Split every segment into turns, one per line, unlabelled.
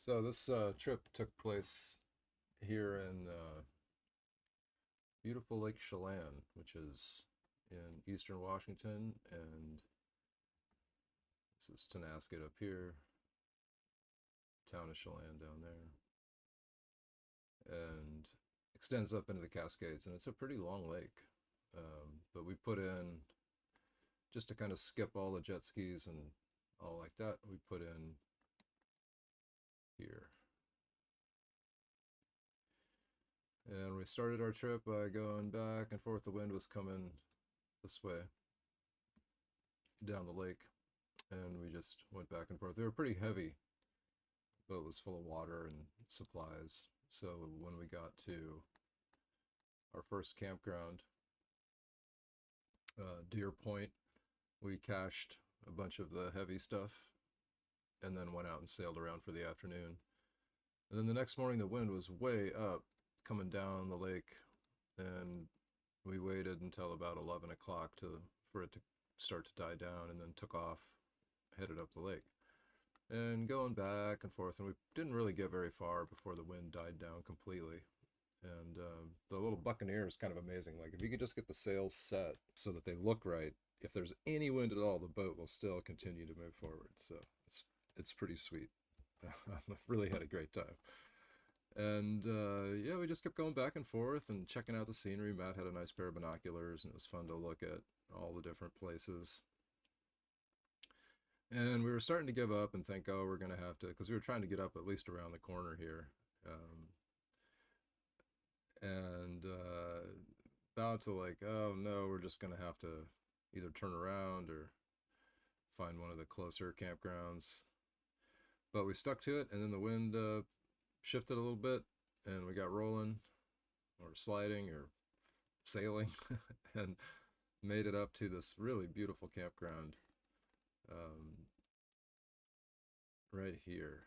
So this trip took place here in beautiful Lake Chelan, which is in eastern Washington, and this is Tenasket up here, town of Chelan down there, and extends up into the Cascades, and it's a pretty long lake. But we put in, just to kind of skip all the jet skis and all like that, we put in here. And we started our trip by going back and forth. The wind was coming this way down the lake, and we just went back and forth. They were pretty heavy. The boat was full of water and supplies. So when we got to our first campground, Deer Point, we cached a bunch of the heavy stuff and then went out and sailed around for the afternoon. And then the next morning, the wind was way up coming down the lake, and we waited until about 11 o'clock for it to start to die down, and then took off, headed up the lake. And going back and forth, and we didn't really get very far before the wind died down completely. And the little Buccaneer is kind of amazing. Like, if you could just get the sails set so that they look right, if there's any wind at all, the boat will still continue to move forward. So it's pretty sweet. I've really had a great time. And yeah, we just kept going back and forth and checking out the scenery. Matt had a nice pair of binoculars, and it was fun to look at all the different places. And we were starting to give up and think, oh, we're going to have to, because we were trying to get up at least around the corner here. And about to like, oh no, we're just going to have to either turn around or find one of the closer campgrounds. But we stuck to it, and then the wind shifted a little bit, and we got rolling, or sliding, or sailing, and made it up to this really beautiful campground right here.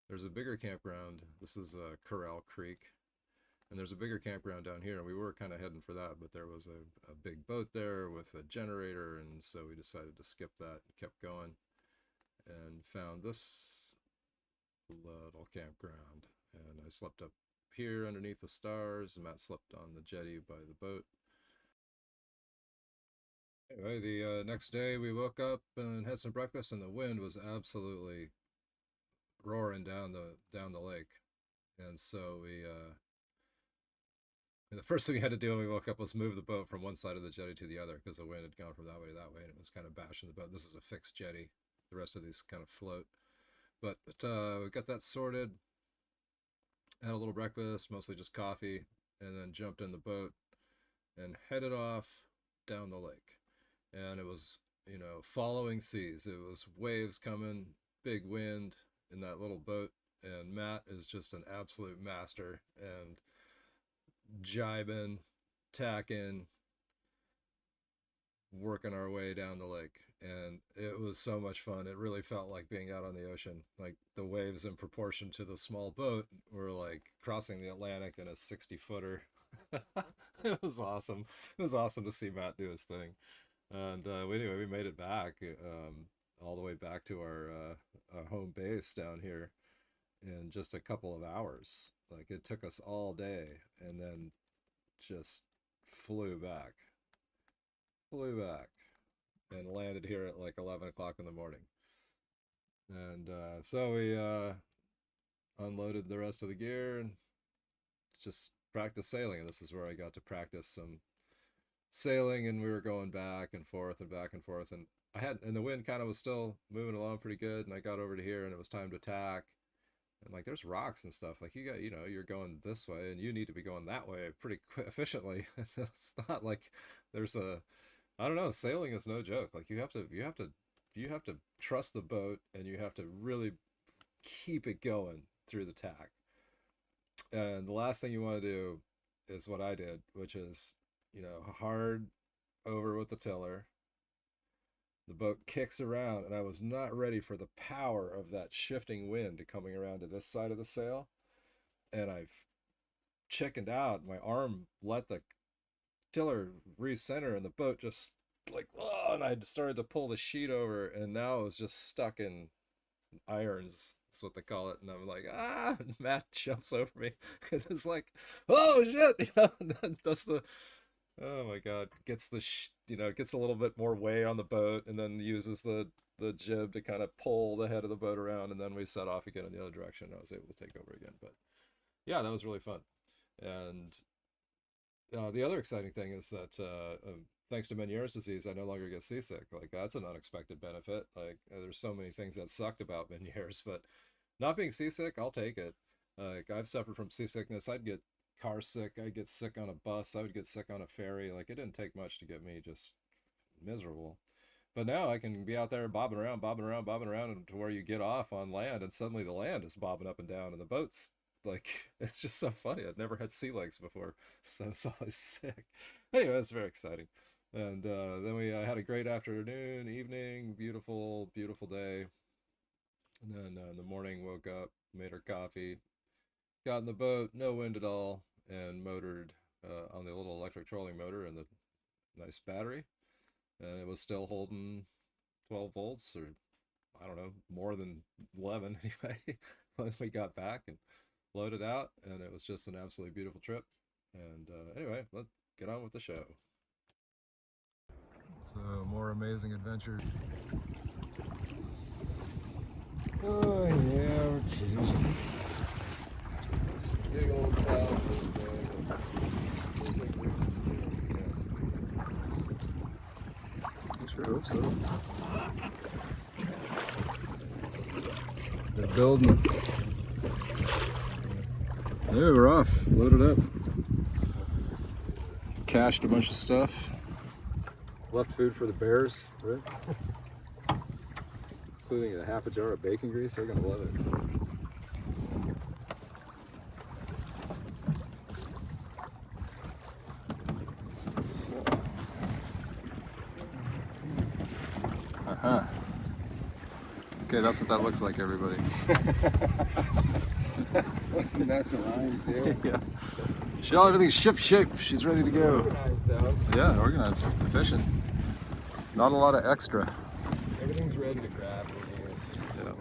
There's a bigger campground. This is Corral Creek, and there's a bigger campground down here, and we were kind of heading for that, but there was a big boat there with a generator, and so we decided to skip that and kept going, and found this little campground. And I slept up here underneath the stars, and Matt slept on the jetty by the boat. Anyway, the next day we woke up and had some breakfast, and the wind was absolutely roaring down the lake. And so and the first thing we had to do when we woke up was move the boat from one side of the jetty to the other, because the wind had gone from that way to that way, and it was kind of bashing the boat. This is a fixed jetty. The rest of these kind of float. But we got that sorted, had a little breakfast, mostly just coffee, and then jumped in the boat and headed off down the lake. And it was, following seas. It was waves coming, big wind in that little boat. And Matt is just an absolute master, and jibing, tacking, working our way down the lake. And it was so much fun. It really felt like being out on the ocean. Like, the waves, in proportion to the small boat, were like crossing the Atlantic in a 60-footer. It was awesome. It was awesome to see Matt do his thing. And anyway, we made it back, all the way back to our home base down here in just a couple of hours. Like, it took us all day, and then just flew back, and landed here at like 11 o'clock in the morning. And so we unloaded the rest of the gear and just practiced sailing. And this is where I got to practice some sailing, and we were going back and forth and back and forth. And the wind kind of was still moving along pretty good. And I got over to here, and it was time to tack. And like, there's rocks and stuff. Like, you're going this way, and you need to be going that way pretty efficiently. It's not like there's I don't know. Sailing is no joke. Like, you have to trust the boat, and you have to really keep it going through the tack. And the last thing you want to do is what I did, which is, hard over with the tiller. The boat kicks around, and I was not ready for the power of that shifting wind coming around to this side of the sail. And I chickened out. My arm let the tiller recenter, and the boat just like, oh, and I started to pull the sheet over, and now it was just stuck in irons. That's what they call it. And I'm like, ah, and Matt jumps over me. And it's like, oh shit, and then does the, oh my god, gets the, gets a little bit more way on the boat, and then uses the jib to kind of pull the head of the boat around, and then we set off again in the other direction. And I was able to take over again. But yeah, that was really fun. And the other exciting thing is that thanks to Meniere's disease, I no longer get seasick. Like, that's an unexpected benefit. Like, there's so many things that sucked about Meniere's, but not being seasick, I'll take it. Like, I've suffered from seasickness. I'd get car sick. I'd get sick on a bus. I would get sick on a ferry. Like, it didn't take much to get me just miserable. But now I can be out there bobbing around, and to where you get off on land, and suddenly the land is bobbing up and down, and the boat's like, it's just so funny. I'd never had sea legs before, so it's always sick. Anyway, it's very exciting. And then we had a great afternoon, evening, beautiful, beautiful day. And then in the morning, woke up, made our coffee, got in the boat, no wind at all, and motored on the little electric trolling motor and the nice battery. And it was still holding 12 volts, or I don't know, more than 11 anyway, once we got back and loaded out. And it was just an absolutely beautiful trip. And anyway, let's get on with the show. So, more amazing adventures.
Oh yeah, we're cruising. Big old clouds over there. Feels like we're in the state.
I sure hope so. They're building. Yeah, we're off. Loaded up. Cached a bunch of stuff. Left food for the bears, right? Including a half a jar of bacon grease. They're gonna love it. Uh-huh. Okay, that's what that looks like, everybody.
That's the line, too.
Yeah. Shell, everything's ship shape. She's ready to go.
Organized, though.
Yeah, organized, efficient. Not a lot of extra.
Everything's ready to grab in here. It's just
Yeah.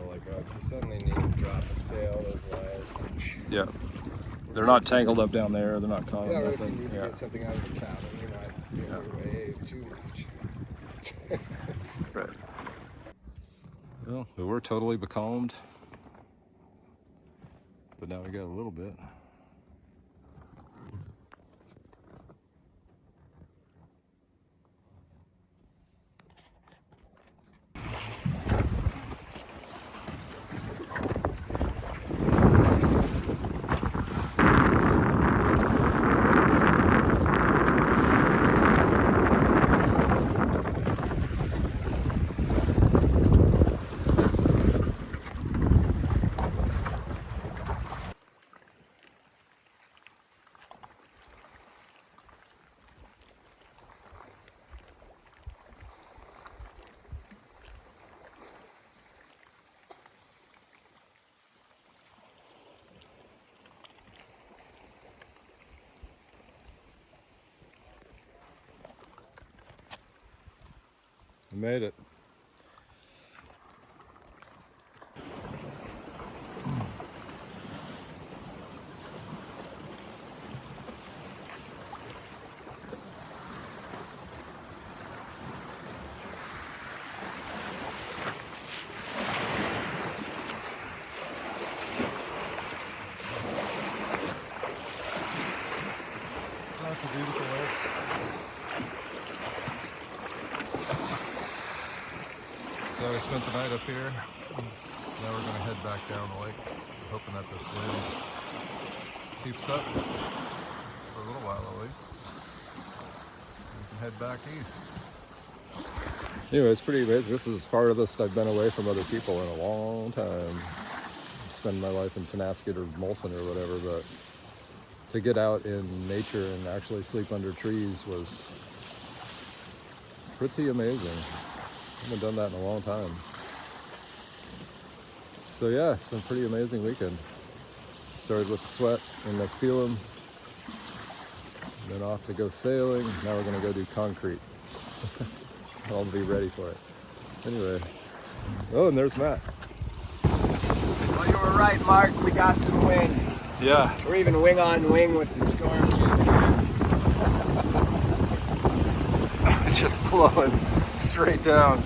like if you suddenly need to drop a sail, those wires.
Yeah. They're not tangled up down there. They're not caught.
Yeah,
on
or if you
nothing.
need to
Yeah.
get something out of the cabin, you're not doing your way too much.
Right. Well, we were totally becalmed, but now we got a little bit. We made it. That's a beautiful lake. So we spent the night up here. Now we're going to head back down the lake, hoping that this wind keeps up for a little while at least. We can head back east. Anyway, it's pretty amazing. This is the farthest I've been away from other people in a long time. I spend my life in Tonasket or Molson or whatever, but to get out in nature and actually sleep under trees was pretty amazing. I haven't done that in a long time. So yeah, it's been a pretty amazing weekend. Started with the sweat in Nespelem, then off to go sailing. Now we're gonna go do concrete. I'll be ready for it. Anyway, Oh, and there's Matt.
Well, you were right, Mark. We got some wind.
Yeah.
We're even wing on wing with the storm.
It's just blowing straight down.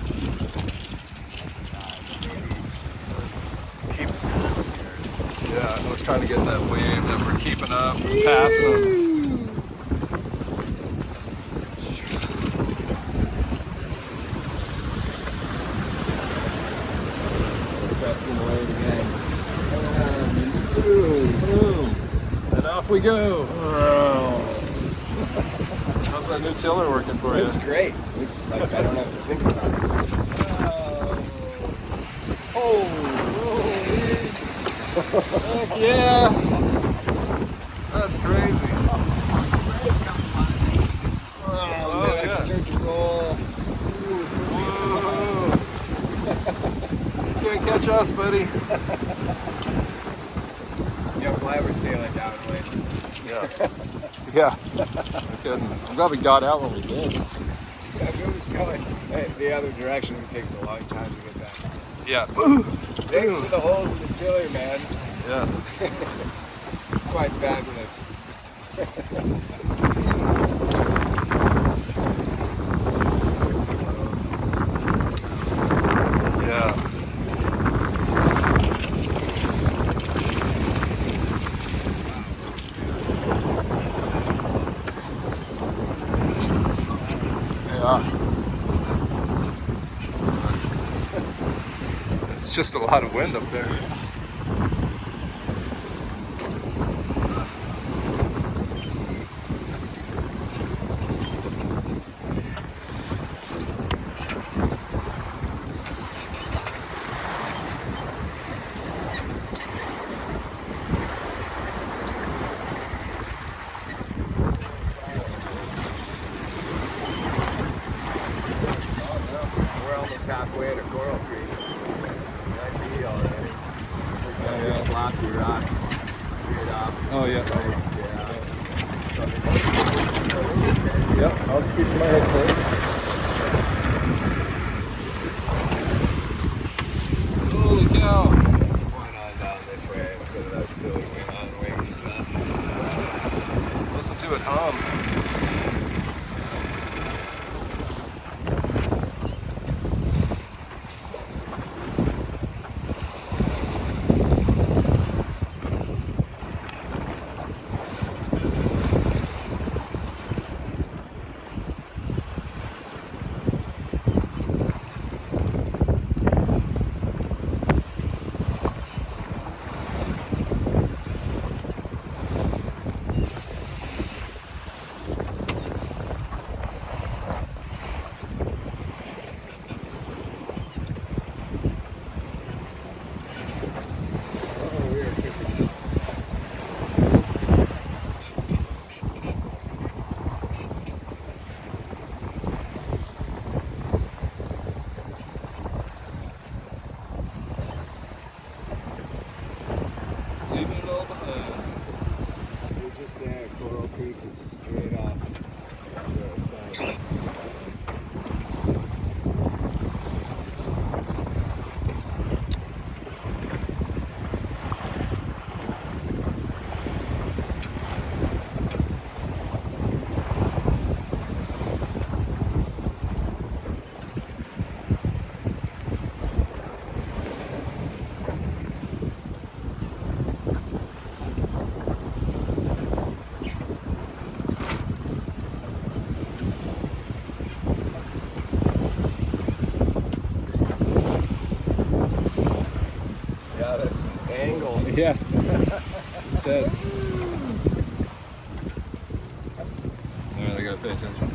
Yeah, I was trying to get that wave that we're keeping up, passing them.
Cresting the wave again.
Boom. And off we go. How's that new tiller working for you?
It's great. It's like I don't have to think about it.
Oh, heck yeah. That's crazy.
Oh, yeah. Start to roll.
Whoa. You can't catch us, buddy.
Yeah, I'm glad we're sailing downwind.
Yeah. Yeah. No kidding. I'm glad we got out when we did.
Yeah, if it was going the other direction, it would take a long time to get back.
Yeah.
Thanks for the holes in the tiller, man.
Yeah.
It's quite fabulous.
Yeah. Yeah. It's just a lot of wind up there.
We're almost halfway to Coral Creek. Might be already.
Oh, yeah.
Floppy rock. Straight off.
Oh, yeah.
Yeah.
Yep, I'll keep my head clear. Holy cow.
Why not down this way instead of that silly wing on wing stuff?
Listen to it hum.
Oh, we're kicking.
Leaving it all behind.
We're just there. Coral Creek is straight off to our side. Yeah, this angle.
Yeah. It does. Alright, I gotta pay attention.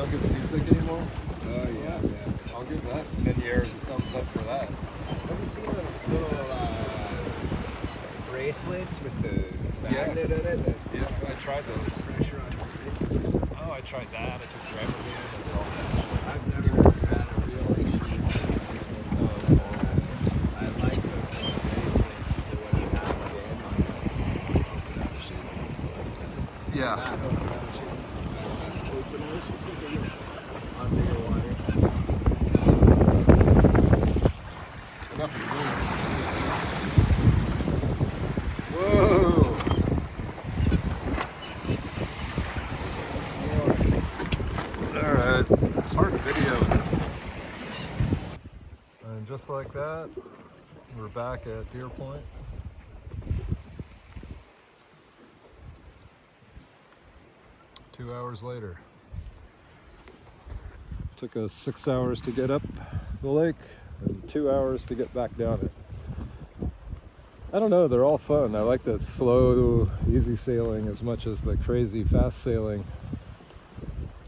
don't get seasick anymore.
Oh yeah, yeah.
I'll give that many years a thumbs up for that.
Have you seen those little bracelets with the magnet in it?
Yeah, I tried those.
Pressure on the wrist or something?
Oh, I tried that. I took Dramamine and all that.
I've never had a real issue with seasickness.
Oh, so
I like those little bracelets for when you have it in. Open ocean.
yeah.
Not open ocean. Open ocean, something underwater.
Enough of Whoa! Alright, it's hard to video. And just like that, we're back at Deer Point. Two hours later. Took us 6 hours to get up the lake and 2 hours to get back down it. I don't know, they're all fun. I like the slow, easy sailing as much as the crazy, fast sailing.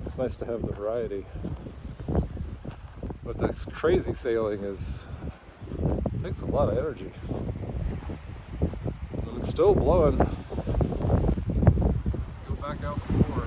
It's nice to have the variety. But this crazy sailing takes a lot of energy. But it's still blowing. Go back out for more.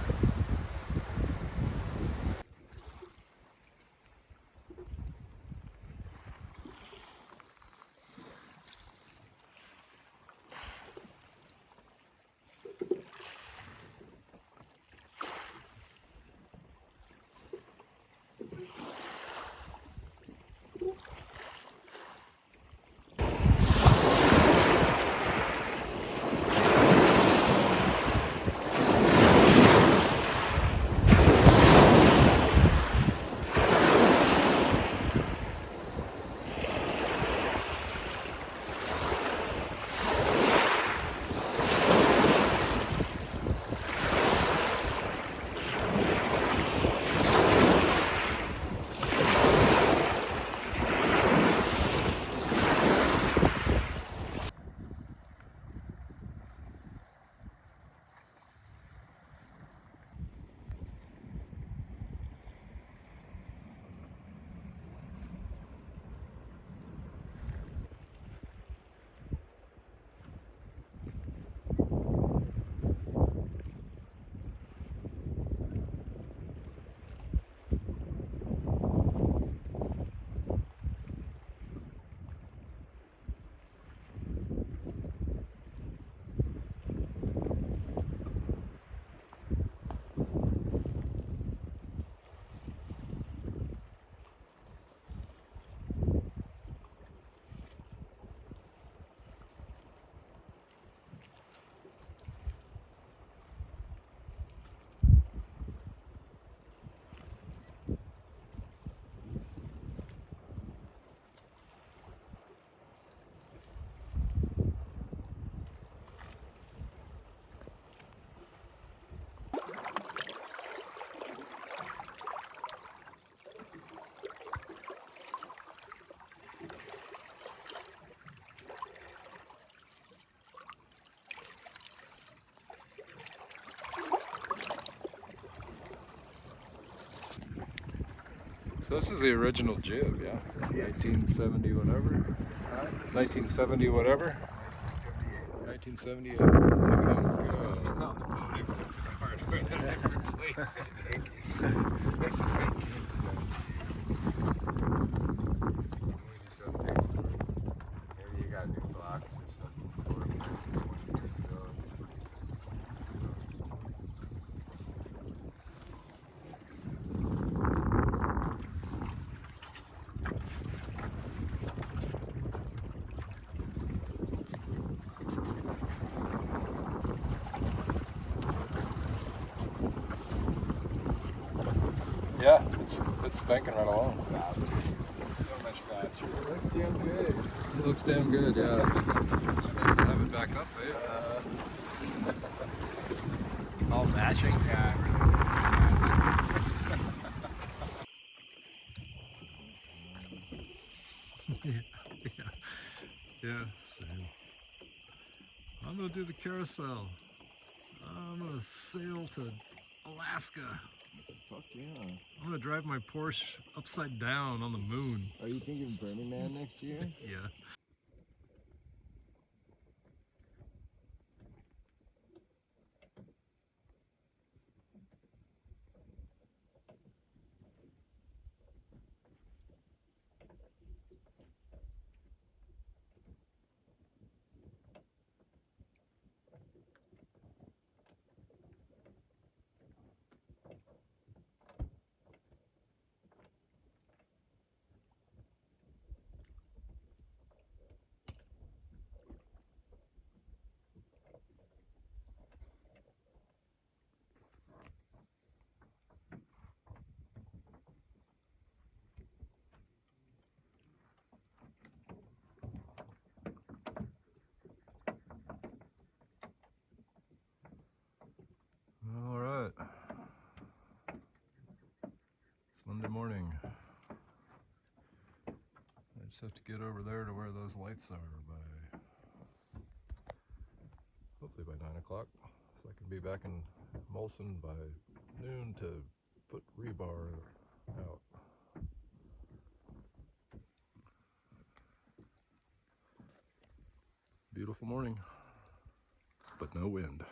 So this is the original jib, yeah? 1970 whatever? 1970 whatever? 1978. 1978. Look at him go.
On the boat, except for the hardware that I've replaced, I think. Some things, maybe you got new blocks or something.
Yeah, it's spanking right along.
Faster. So much faster. It looks damn good.
It looks damn good, yeah. It's nice to have it back up, eh? All matching.
Yeah.
Yeah, so I'm gonna do the carousel. I'm gonna sail to Alaska.
Fuck yeah.
I'm gonna drive my Porsche upside down on the moon.
Are you thinking Burning Man next year?
Yeah. All right. It's Monday morning. I just have to get over there to where those lights are by, hopefully by 9 o'clock, so I can be back in Molson by noon to put rebar out. Beautiful morning, but no wind.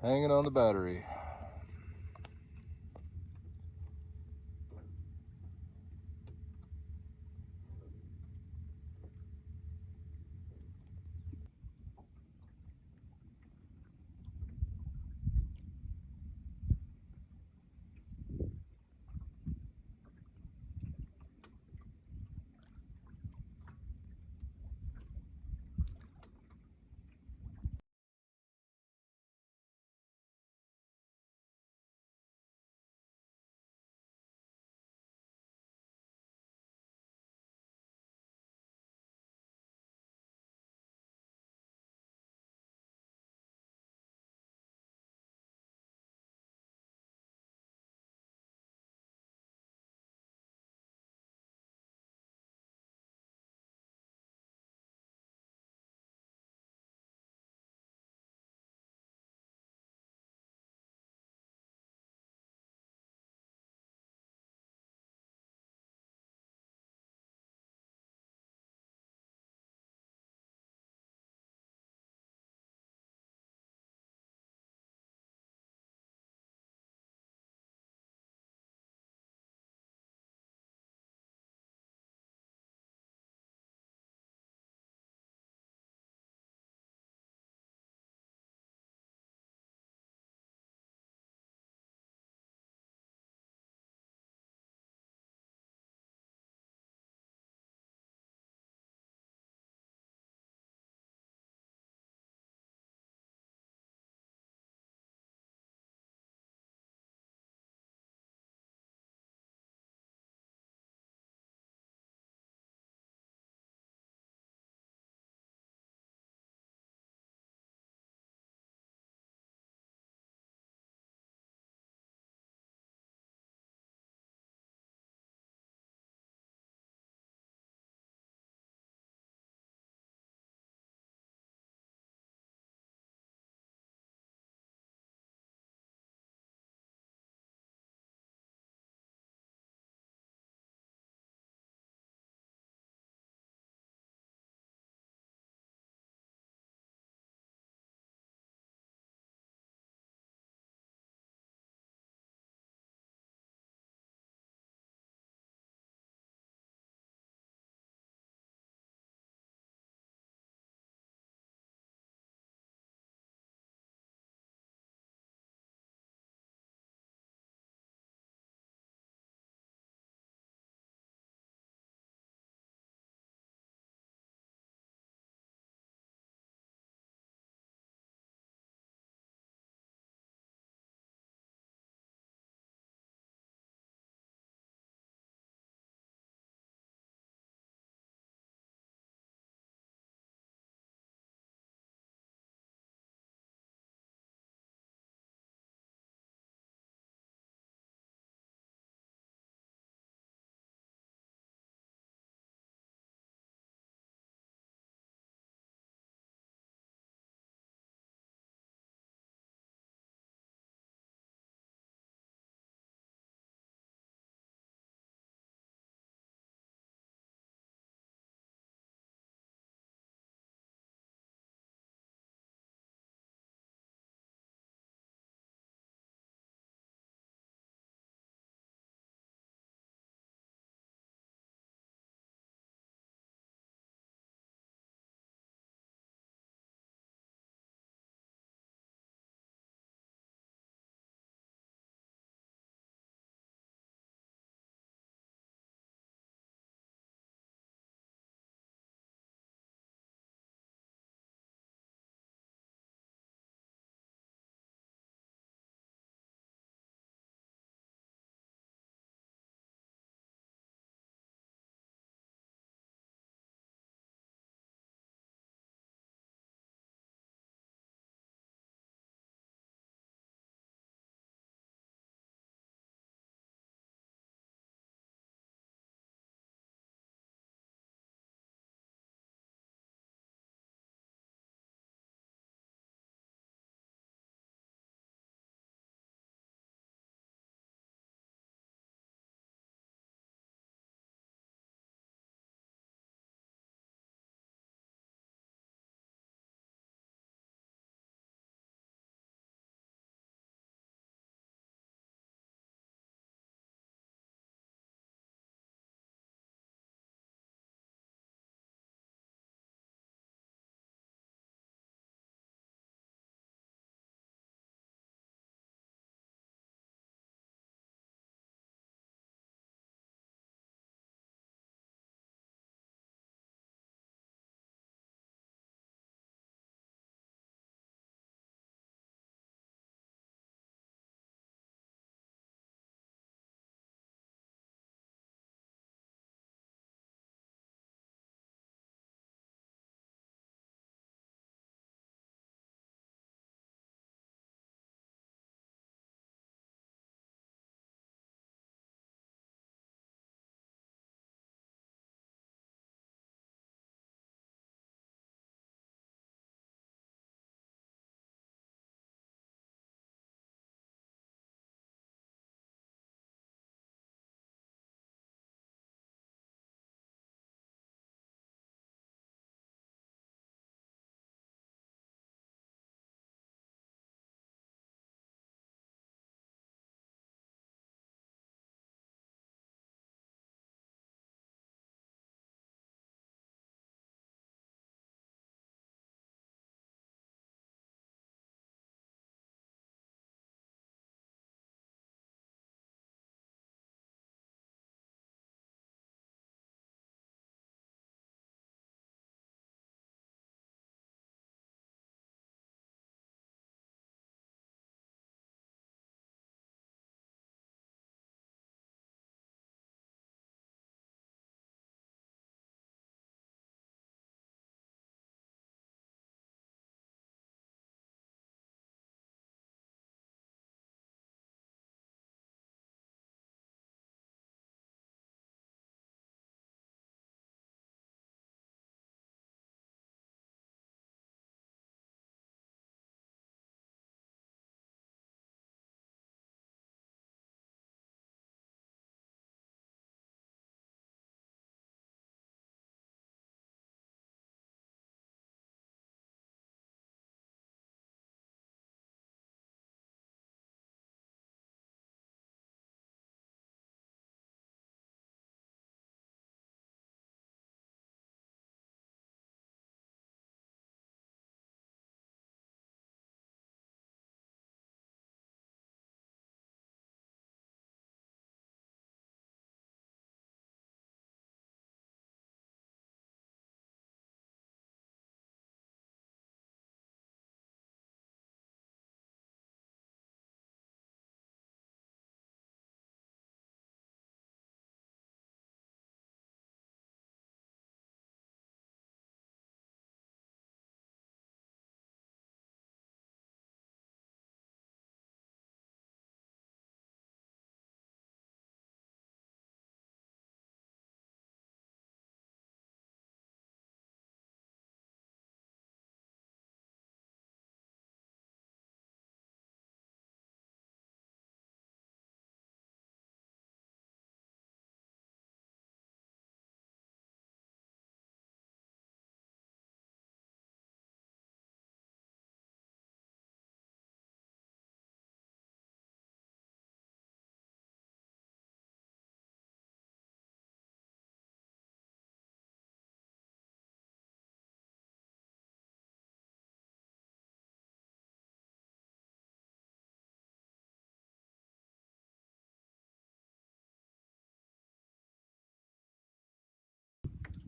Hanging on the battery.